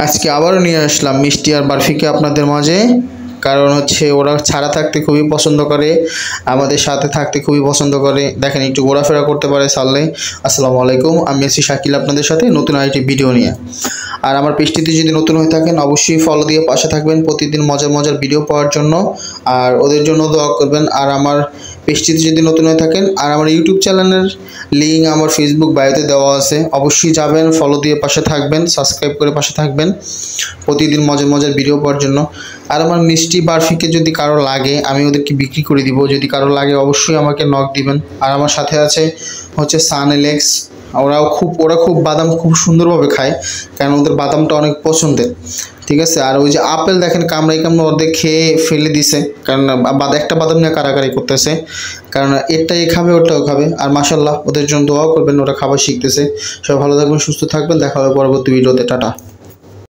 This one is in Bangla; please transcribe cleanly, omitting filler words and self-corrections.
আজকে আবারও নিয়ে আসলাম মিষ্টি আর বারফিকে আপনাদের মাঝে। কারণ হচ্ছে ওরা ছাড়া থাকতে খুবই পছন্দ করে, আমাদের সাথে থাকতে খুবই পছন্দ করে। দেখেন একটু ঘোরাফেরা করতে পারে ছাড়লে। আসসালামু আলাইকুম, আমি আছি শাকিল আপনাদের সাথে নতুন আরেকটি ভিডিও নিয়ে। আর আমার পেজটিতে যদি নতুন হয়ে থাকেন অবশ্যই ফলো দিয়ে পাশে থাকবেন প্রতিদিন মজার মজার ভিডিও পাওয়ার জন্য। আর ওদের জন্য দোয়া করবেন। আর আমার পেজটিতে যদি নতুন হয়ে থাকেন, আর আমার ইউটিউব চ্যানেলের লিঙ্ক আমার ফেসবুক বায়োতে দেওয়া আছে, অবশ্যই যাবেন, ফলো দিয়ে পাশে থাকবেন, সাবস্ক্রাইব করে পাশে থাকবেন প্রতিদিন মজার মজার ভিডিও পাওয়ার জন্য। আর আমার মিষ্টি বারফিকে যদি কারো লাগে আমি ওদেরকে বিক্রি করে দিব, যদি কারো লাগে অবশ্যই আমাকে নক দিবেন। আর আমার সাথে আছে হচ্ছে সান এলেক্স, ওরা খুব বাদাম খুব সুন্দরভাবে খায়, কারণ ওদের বাদামটা অনেক পছন্দের। ঠিক আছে। আর ওই যে আপেল দেখেন কামড়াই অর্ধেক খেয়ে ফেলে দিছে, কারণ একটা বাদাম নিয়ে কারাকারি করতেছে, কারণ এটাই খাবে ওটাও খাবে। আর মাশাল্লাহ ওদের জন্য দোয়াও করবেন, ওরা খাবার শিখতেছে। সবাই ভালো থাকবেন, সুস্থ থাকবেন, দেখা হবে পরবর্তী ভিডিওতে। টাটা।